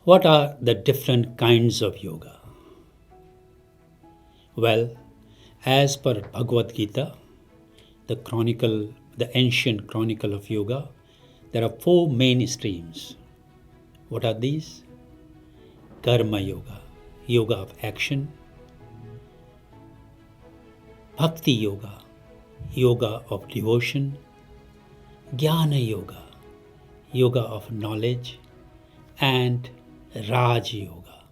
What are the different kinds of yoga? Well, as per Bhagavad Gita, the ancient chronicle of yoga, there are four main streams. What are these? Karma yoga, yoga of action. Bhakti yoga, yoga of devotion. Jnana yoga, yoga of knowledge. And Raj yoga,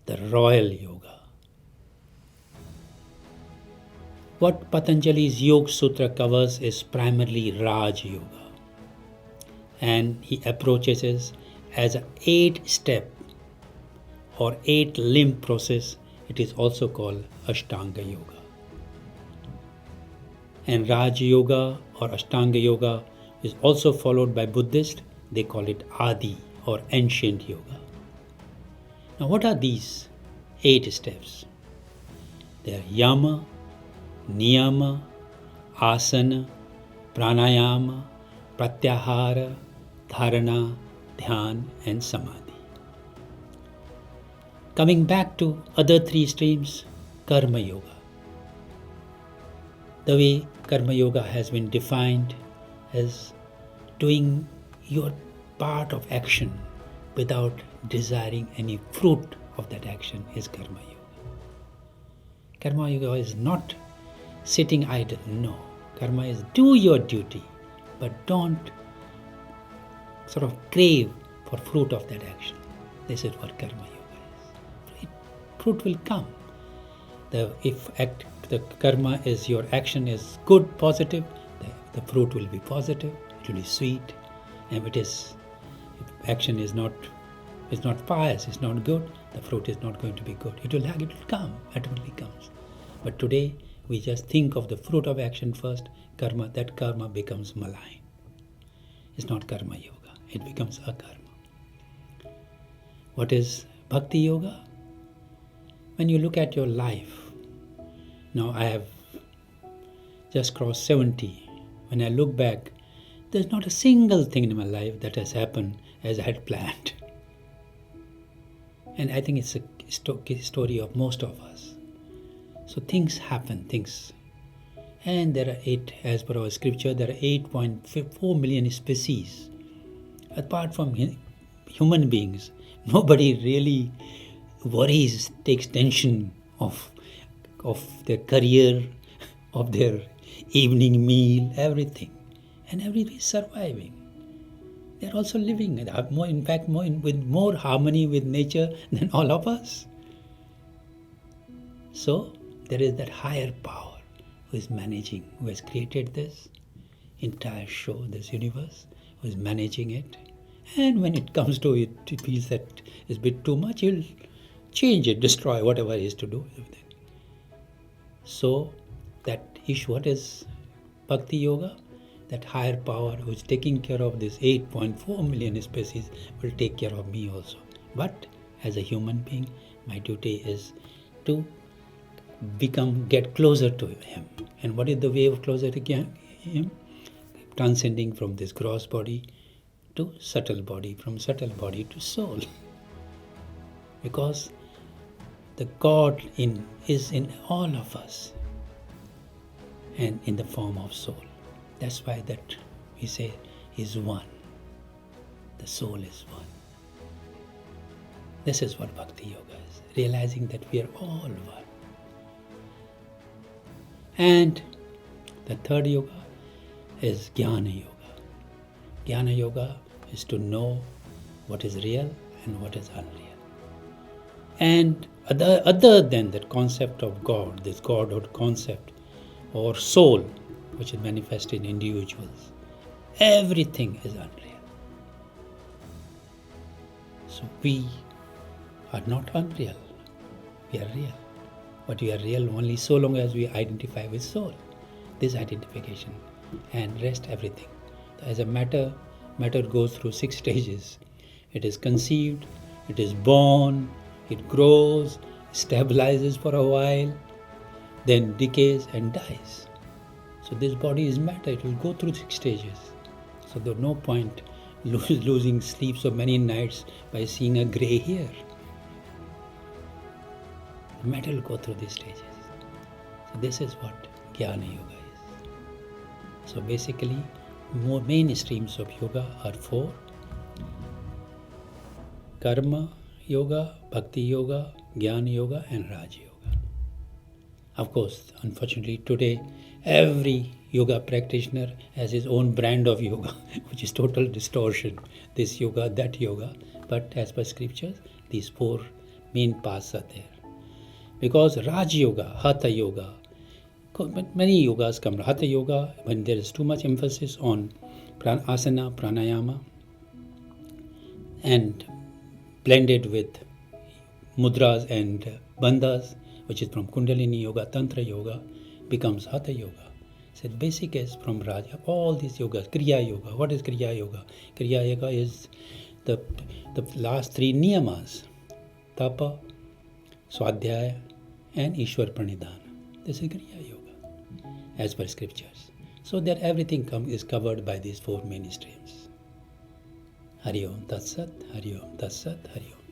the royal yoga. What Patanjali's Yoga Sutra covers is primarily Raj yoga, and he approaches it as an 8-step or 8-limb process. It is also called Ashtanga yoga. And Raj yoga or Ashtanga yoga is also followed by Buddhists. They call it Adi or ancient yoga. Now, what are these 8 steps? They are Yama, Niyama, Asana, Pranayama, Pratyahara, Dharana, Dhyan, and Samadhi. Coming back to other 3 streams, Karma yoga. The way Karma yoga has been defined as doing your part of action without desiring any fruit of that action is Karma yoga. Karma yoga is not sitting idle, no. Karma is do your duty, but don't sort of crave for fruit of that action. This is what Karma yoga is. Fruit will come. If the karma is your action is good, positive, the fruit will be positive, it will be sweet. And if action is not pious, is not good, the fruit is not going to be good. It will come, ultimately comes. But today we just think of the fruit of action first. That karma becomes malign. It's not karma yoga. It becomes akarma. What is bhakti yoga? When you look at your life, now I have just crossed 70. When I look back, there's not a single thing in my life that has happened as I had planned. And I think it's a story of most of us. So things happen, And there are as per our scripture, there are 8.4 million species. Apart from human beings, nobody really worries, takes tension of their career, of their evening meal, everything. And everybody is surviving. They're also living, with more harmony with nature than all of us. So, there is that higher power who is managing, who has created this entire show, this universe, who is managing it. And when it comes to it, he feels that it's a bit too much, he'll change it, destroy whatever he is to do. So, that issue, what is Bhakti Yoga? That higher power who is taking care of this 8.4 million species will take care of me also. But as a human being, my duty is to get closer to him. And what is the way of closer to him? Transcending from this gross body to subtle body, from subtle body to soul. Because the God is in all of us and in the form of soul. That's why that we say is one. The soul is one. This is what Bhakti Yoga is, realizing that we are all one. And the third yoga is Jnana Yoga. Jnana Yoga is to know what is real and what is unreal. And other than that concept of God, this Godhood concept or soul, which is manifested in individuals, everything is unreal. So we are not unreal, we are real. But we are real only so long as we identify with soul, this identification, and rest everything. As a matter goes through 6 stages. It is conceived, it is born, it grows, stabilizes for a while, then decays and dies. So this body is matter, it will go through 6 stages. So there's no point losing sleep so many nights by seeing a grey hair. The matter will go through these stages. So this is what Jnana Yoga is. So basically, more main streams of yoga are four: Karma Yoga, Bhakti Yoga, Jnana Yoga, and Raj Yoga. Of course, unfortunately, today every yoga practitioner has his own brand of yoga, which is total distortion. This yoga, that yoga. But as per scriptures, these four main paths are there. Because Raj Yoga, Hatha Yoga, many yogas come. Hatha Yoga, when there is too much emphasis on asana, pranayama, and blended with mudras and bandhas, which is from Kundalini Yoga, Tantra Yoga, becomes Hatha Yoga. So the basic is from Raja. All these yogas, Kriya Yoga. What is Kriya Yoga? Kriya Yoga is the last three niyamas: Tapa, Swadhyaya, and Ishwar Pranidhana. This is Kriya Yoga, as per scriptures. So that everything is covered by these four main streams. Hari Om Tat Sat, Hari Om Tat Sat, Hari Om.